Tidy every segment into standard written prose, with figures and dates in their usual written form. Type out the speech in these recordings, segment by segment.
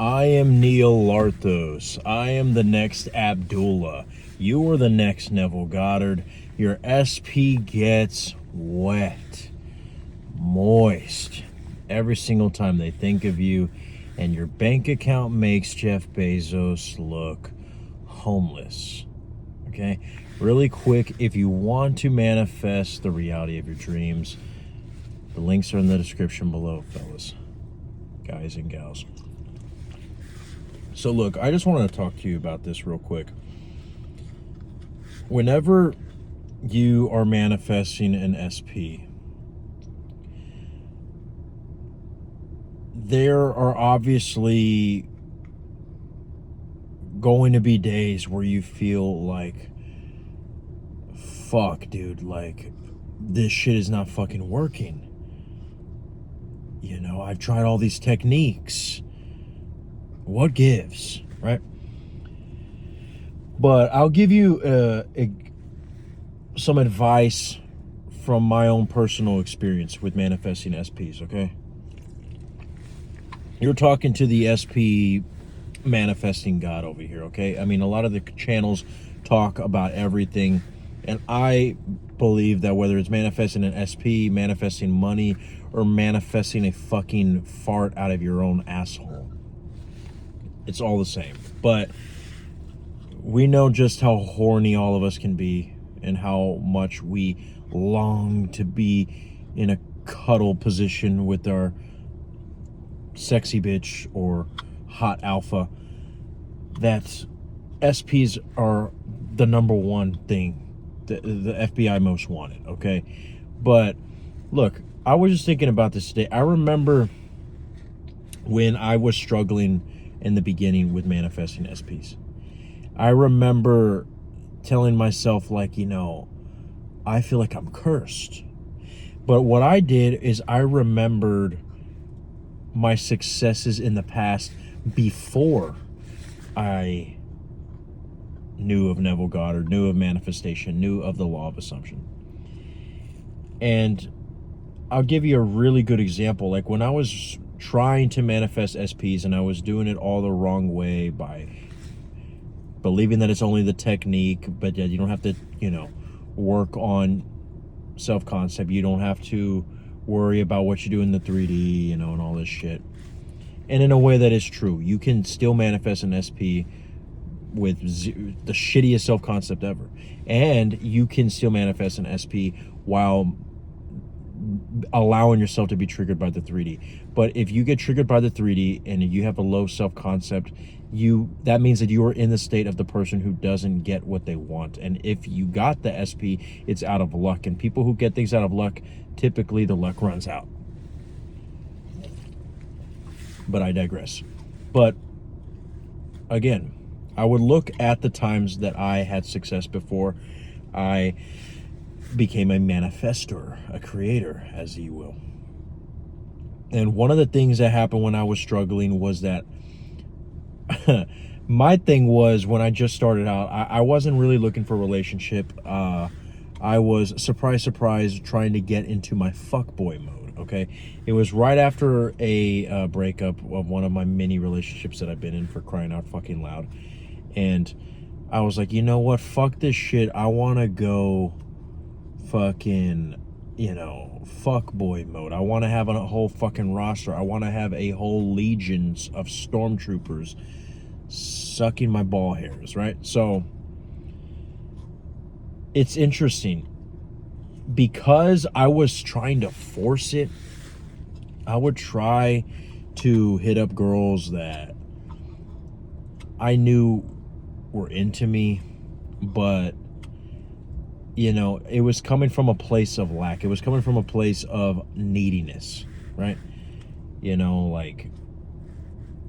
I am Neil Larthos. I am the next Abdullah. You are the next Neville Goddard. Your SP gets wet, moist, every single time they think of you, and your bank account makes Jeff Bezos look homeless. Okay? Really quick, if you want to manifest the reality of your dreams, the links are in the description below, fellas, guys and gals. So look, I just want to talk to you about this real quick. Whenever you are manifesting an SP, there are obviously going to be days where you feel like, fuck, dude, like, this shit is not fucking working. You know, I've tried all these techniques. What gives, right? But I'll give you some advice from my own personal experience with manifesting SPs, okay? You're talking to the SP manifesting God over here, okay? I mean, a lot of the channels talk about everything, and I believe that whether it's manifesting an SP, manifesting money, or manifesting a fucking fart out of your own asshole, it's all the same. But we know just how horny all of us can be and how much we long to be in a cuddle position with our sexy bitch or hot alpha. That SPs are the number one thing the FBI most wanted, okay? But look, I was just thinking about this today. I remember when I was struggling in the beginning with manifesting SPs. I remember telling myself, like, you know, I feel like I'm cursed. But what I did is I remembered my successes in the past before I knew of Neville Goddard, knew of manifestation, knew of the law of assumption. And I'll give you a really good example. Like when I was trying to manifest SPs and I was doing it all the wrong way by believing that it's only the technique, but yeah, you don't have to, you know, work on self-concept. You don't have to worry about what you do in the 3D, you know, and all this shit. And in a way that is true. You can still manifest an SP with the shittiest self-concept ever. And you can still manifest an SP while allowing yourself to be triggered by the 3D. But if you get triggered by the 3D and you have a low self-concept, that means that you are in the state of the person who doesn't get what they want. And if you got the SP, it's out of luck. And people who get things out of luck, typically the luck runs out. But I digress. But again, I would look at the times that I had success before I became a manifestor, a creator, as you will. And one of the things that happened when I was struggling was that my thing was, when I just started out, I wasn't really looking for a relationship. I was, surprise, surprise, trying to get into my fuckboy mode, okay? It was right after a breakup of one of my many relationships that I've been in, for crying out fucking loud. And I was like, you know what? Fuck this shit. I want to go fucking, you know, fuckboy mode. I want to have a whole fucking roster. I want to have a whole legions of stormtroopers sucking my ball hairs, right? So it's interesting because I was trying to force it. I would try to hit up girls that I knew were into me, but you know, it was coming from a place of lack. It was coming from a place of neediness, right? You know, like,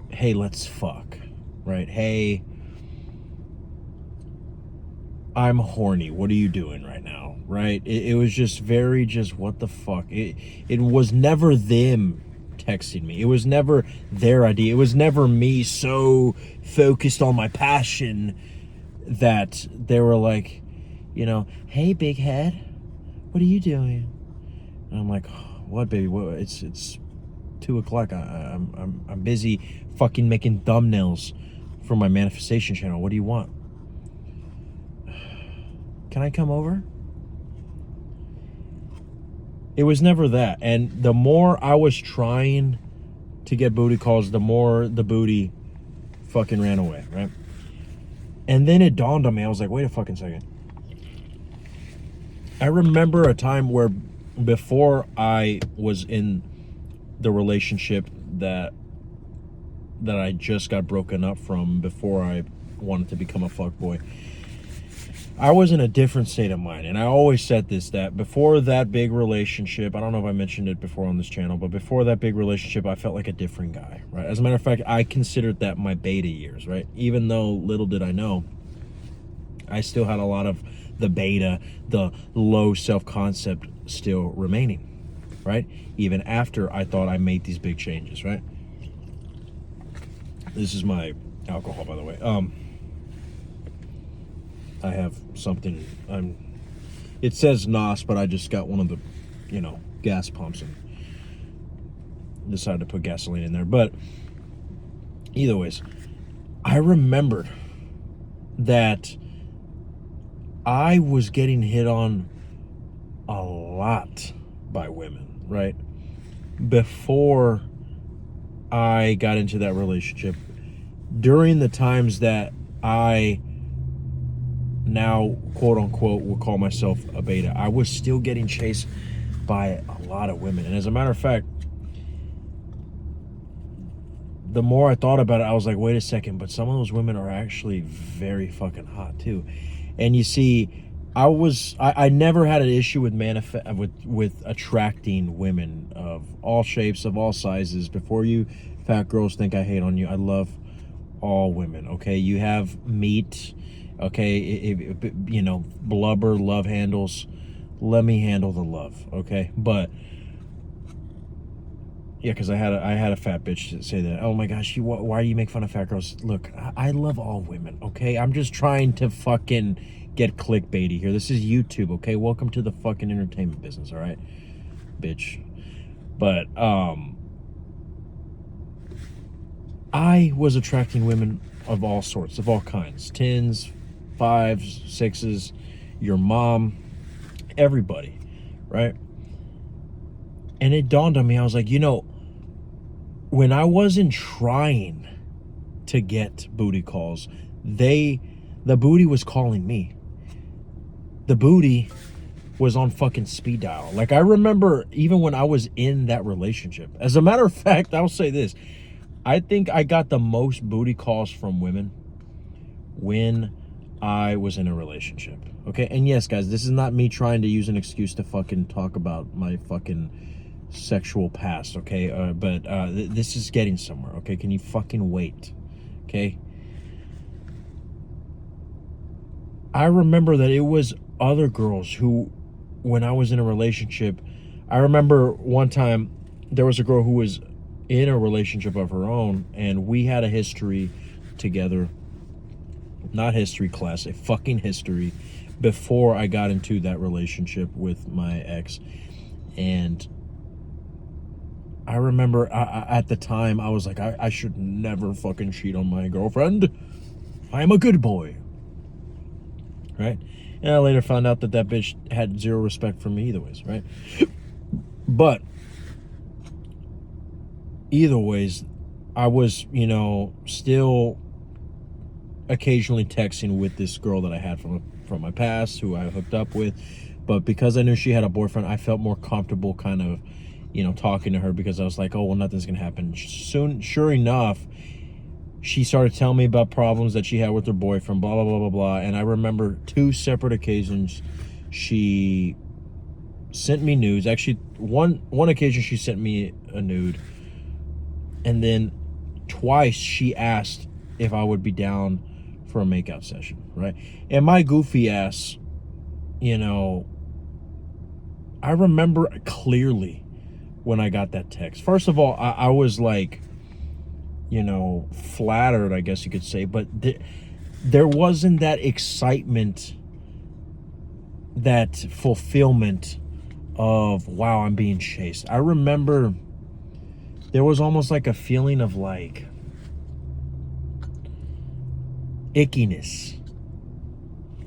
hey, let's fuck, right? Hey, I'm horny. What are you doing right now, right? It was just very just, what the fuck? It was never them texting me. It was never their idea. It was never me so focused on my passion that they were like, you know, hey, big head, what are you doing? And I'm like, what, baby? What? It's 2 o'clock. I'm busy fucking making thumbnails for my manifestation channel. What do you want? Can I come over? It was never that. And the more I was trying to get booty calls, the more the booty fucking ran away, right? And then it dawned on me. I was like, wait a fucking second. I remember a time where before I was in the relationship that I just got broken up from, before I wanted to become a fuckboy, I was in a different state of mind. And I always said this, that before that big relationship, I don't know if I mentioned it before on this channel, but before that big relationship, I felt like a different guy, right? As a matter of fact, I considered that my beta years, right? Even though little did I know, I still had a lot of the beta, the low self-concept still remaining, right? Even after I thought I made these big changes, right? This is my alcohol, by the way. I have something, it says NOS, but I just got one of the, gas pumps and decided to put gasoline in there. But either ways, I remembered that I was getting hit on a lot by women, right? Before I got into that relationship, during the times that I now, quote unquote, will call myself a beta, I was still getting chased by a lot of women. And as a matter of fact, the more I thought about it, I was like, wait a second, but some of those women are actually very fucking hot too. And you see, I never had an issue with attracting women of all shapes, of all sizes. Before you fat girls think I hate on you, I love all women, okay? You have meat, okay? Blubber, love handles. Let me handle the love, okay? But yeah, because I had a fat bitch say that. Oh my gosh, why do you make fun of fat girls? Look, I love all women, okay? I'm just trying to fucking get clickbaity here. This is YouTube, okay? Welcome to the fucking entertainment business, all right, bitch. But I was attracting women of all sorts, of all kinds, 10s, 5s, 6s, your mom, everybody, right? And it dawned on me, I was like, when I wasn't trying to get booty calls, the booty was calling me. The booty was on fucking speed dial. Like, I remember even when I was in that relationship. As a matter of fact, I'll say this. I think I got the most booty calls from women when I was in a relationship. Okay? And yes, guys, this is not me trying to use an excuse to fucking talk about my fucking sexual past, okay? But this is getting somewhere, okay? Can you fucking wait? Okay? I remember that it was other girls who, when I was in a relationship, I remember one time there was a girl who was in a relationship of her own, and we had a history together. Not history class, a fucking history, before I got into that relationship with my ex. And I remember at the time, I was like, I should never fucking cheat on my girlfriend. I am a good boy. Right? And I later found out that bitch had zero respect for me either ways, right? But either ways, I was, still occasionally texting with this girl that I had from my past, who I hooked up with. But because I knew she had a boyfriend, I felt more comfortable kind of, talking to her, because I was like, oh, well, nothing's gonna happen. Soon, sure enough, she started telling me about problems that she had with her boyfriend, blah, blah, blah, blah, blah. And I remember 2 separate occasions she sent me nudes. Actually, one occasion she sent me a nude. And then twice she asked if I would be down for a makeout session, right? And my goofy ass, I remember clearly when I got that text. First of all, I was like, flattered, I guess you could say, but there wasn't that excitement, that fulfillment of, wow, I'm being chased. I remember there was almost like a feeling of like ickiness,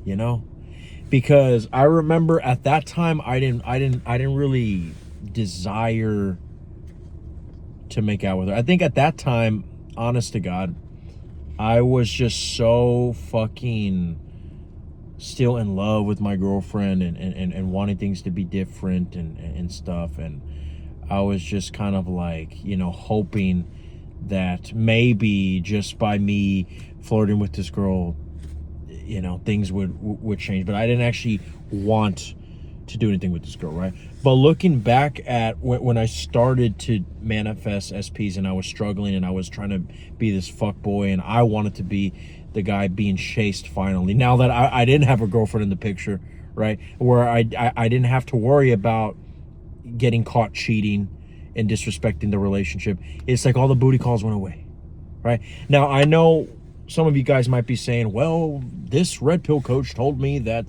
you know? Because I remember at that time I didn't really desire to make out with her. I think at that time, honest to God, I was just so fucking still in love with my girlfriend and wanting things to be different and stuff. And I was just kind of like, you know, hoping that maybe just by me flirting with this girl, you know, things would change. But I didn't actually want to do anything with this girl, right? But looking back at when I started to manifest SPs and I was struggling and I was trying to be this fuck boy and I wanted to be the guy being chased finally, now that I didn't have a girlfriend in the picture, right, where I didn't have to worry about getting caught cheating and disrespecting the relationship, it's like all the booty calls went away, right? Now I know some of you guys might be saying, well, this red pill coach told me that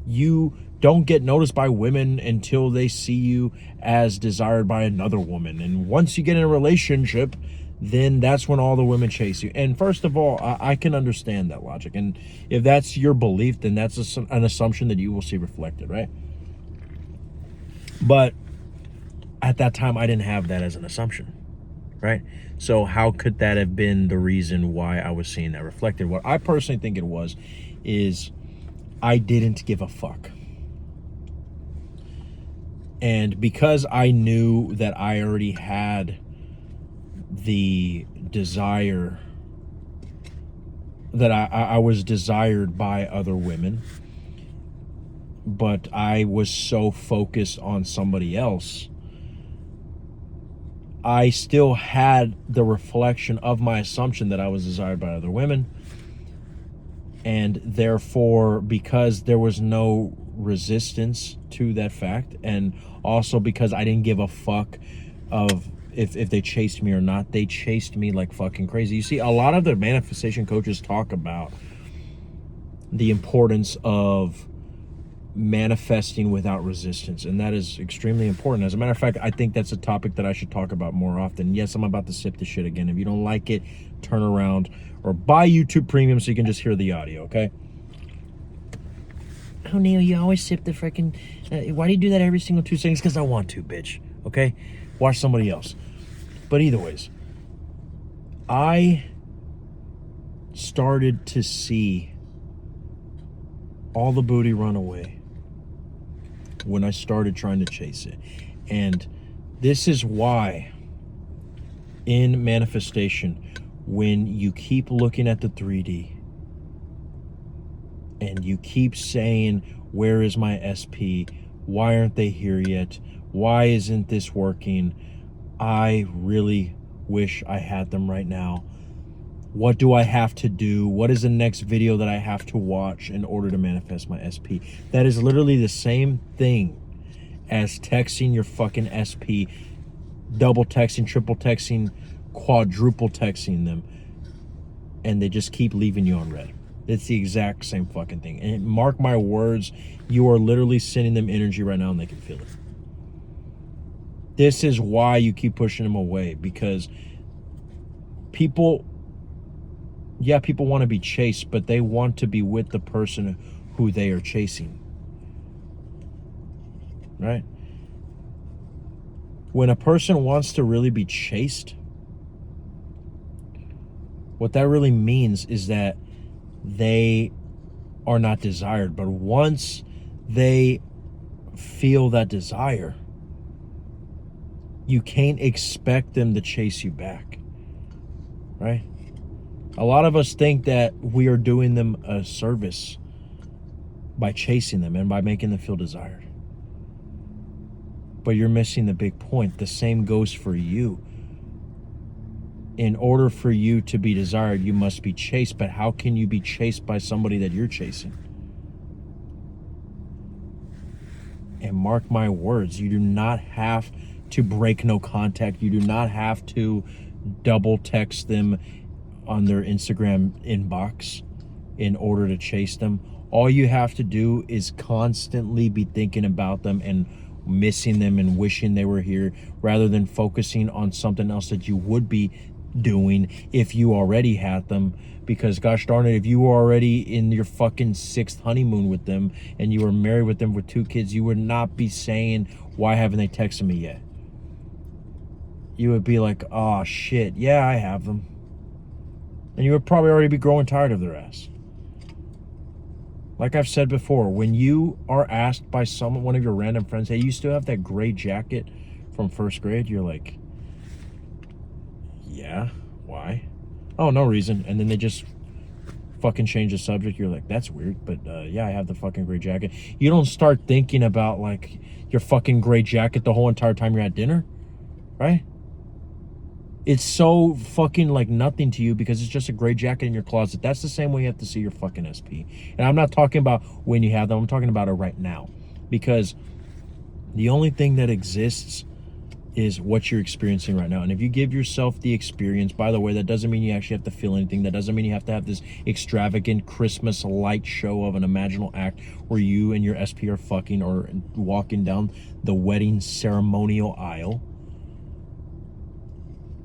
you don't get noticed by women until they see you as desired by another woman. And once you get in a relationship, then that's when all the women chase you. And first of all, I can understand that logic. And if that's your belief, then that's an assumption that you will see reflected, right? But at that time, I didn't have that as an assumption, right? So how could that have been the reason why I was seeing that reflected? What I personally think it was is I didn't give a fuck. And because I knew that I already had the desire, that I was desired by other women, but I was so focused on somebody else, I still had the reflection of my assumption that I was desired by other women. And therefore, because there was no resistance to that fact, and also because I didn't give a fuck of if they chased me or not, they chased me like fucking crazy. You see, a lot of the manifestation coaches talk about the importance of manifesting without resistance, and that is extremely important. As a matter of fact, I think that's a topic that I should talk about more often. Yes, I'm about to sip the shit again. If you don't like it, turn around or buy YouTube Premium so you can just hear the audio, okay? Oh, Neil, you always sip the freaking... why do you do that every single 2 seconds? Because I want to, bitch, okay? Watch somebody else. But either ways, I started to see all the booty run away when I started trying to chase it. And this is why in manifestation, when you keep looking at the 3D and you keep saying, where is my SP? Why aren't they here yet? Why isn't this working? I really wish I had them right now. What do I have to do? What is the next video that I have to watch in order to manifest my SP? That is literally the same thing as texting your fucking SP, double texting, triple texting, quadruple texting them, and they just keep leaving you on red. It's the exact same fucking thing. And mark my words, you are literally sending them energy right now and they can feel it. This is why you keep pushing them away, because people want to be chased, but they want to be with the person who they are chasing, right? When a person wants to really be chased, what that really means is that they are not desired. But once they feel that desire, you can't expect them to chase you back, right? A lot of us think that we are doing them a service by chasing them and by making them feel desired. But you're missing the big point. The same goes for you. In order for you to be desired, you must be chased. But how can you be chased by somebody that you're chasing? And mark my words, you do not have to break no contact. You do not have to double text them on their Instagram inbox in order to chase them. All you have to do is constantly be thinking about them and missing them and wishing they were here, rather than focusing on something else that you would be doing if you already had them. Because gosh darn it, if you were already in your fucking 6th honeymoon with them and you were married with them with 2 kids, you would not be saying, why haven't they texted me yet? You would be like, oh shit, yeah, I have them. And you would probably already be growing tired of their ass. Like I've said before, when you are asked by one of your random friends, hey, you still have that gray jacket from 1st grade? You're like, yeah, why? Oh, no reason. And then they just fucking change the subject. You're like, that's weird, but yeah, I have the fucking gray jacket. You don't start thinking about like your fucking gray jacket the whole entire time you're at dinner, right? It's so fucking like nothing to you because it's just a gray jacket in your closet. That's the same way you have to see your fucking SP. And I'm not talking about when you have them. I'm talking about it right now. Because the only thing that exists is what you're experiencing right now. And if you give yourself the experience, by the way, that doesn't mean you actually have to feel anything. That doesn't mean you have to have this extravagant Christmas light show of an imaginal act where you and your SP are fucking or walking down the wedding ceremonial aisle.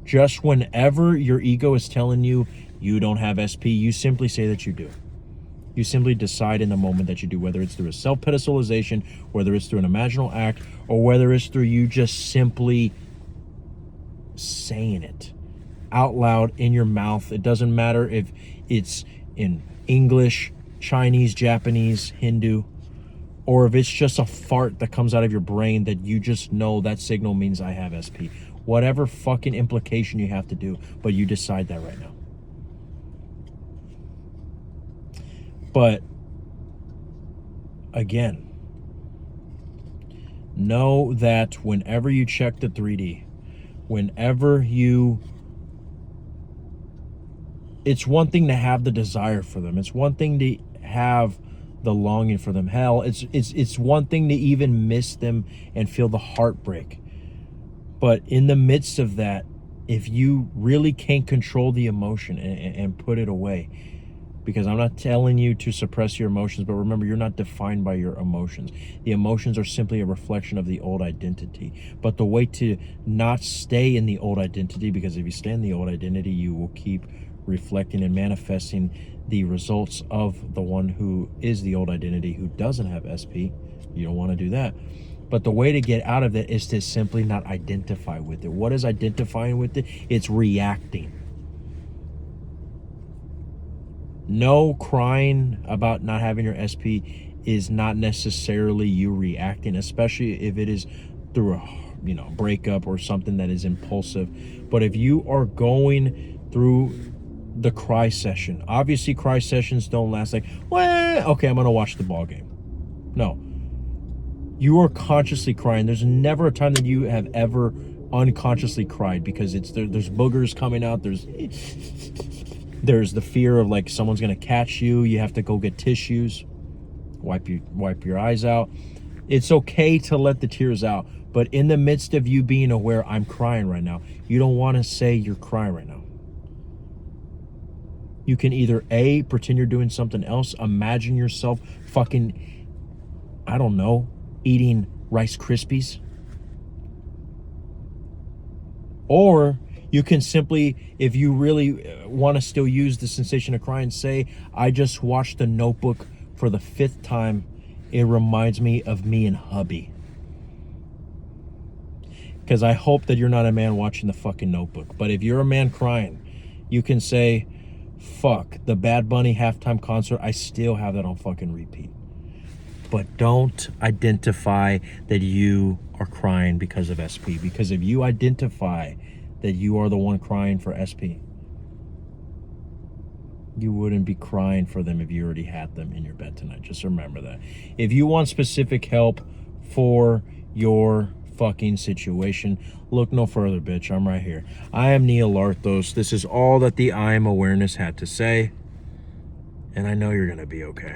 Just whenever your ego is telling you you don't have SP, you simply say that you do. You simply decide in the moment that you do, whether it's through a self-pedestalization, whether it's through an imaginal act, or whether it's through you just simply saying it out loud in your mouth. It doesn't matter if it's in English, Chinese, Japanese, Hindu, or if it's just a fart that comes out of your brain that you just know that signal means I have SP. Whatever fucking implication you have to do, but you decide that right now. But again, know that whenever you check the 3D, whenever you, it's one thing to have the desire for them. It's one thing to have the longing for them. Hell, it's one thing to even miss them and feel the heartbreak. But in the midst of that, if you really can't control the emotion and put it away, because I'm not telling you to suppress your emotions, but remember, you're not defined by your emotions. The emotions are simply a reflection of the old identity. But the way to not stay in the old identity, because if you stay in the old identity, you will keep reflecting and manifesting the results of the one who is the old identity, who doesn't have SP. You don't want to do that. But the way to get out of it is to simply not identify with it. What is identifying with it? It's reacting. No, crying about not having your SP is not necessarily you reacting, especially if it is through a breakup or something that is impulsive. But if you are going through the cry session, obviously cry sessions don't last like, well, okay, I'm gonna watch the ball game. No, you are consciously crying. There's never a time that you have ever unconsciously cried, because there's boogers coming out. There's the fear of like someone's gonna catch you. You have to go get tissues, wipe your eyes out. It's okay to let the tears out, but in the midst of you being aware, I'm crying right now, you don't want to say you're crying right now. You can either A, pretend you're doing something else, imagine yourself fucking, I don't know, eating Rice Krispies, or you can simply, if you really want to still use the sensation of crying, say, I just watched The Notebook for the 5th time. It reminds me of me and hubby. Because I hope that you're not a man watching the fucking Notebook. But if you're a man crying, you can say, fuck, the Bad Bunny halftime concert, I still have that on fucking repeat. But don't identify that you are crying because of SP. Because if you identify that you are the one crying for SP, you wouldn't be crying for them if you already had them in your bed tonight. Just remember that. If you want specific help for your fucking situation, look no further, bitch. I'm right here. I am Neil Larthos. This is all that the I Am Awareness had to say, and I know you're gonna be okay.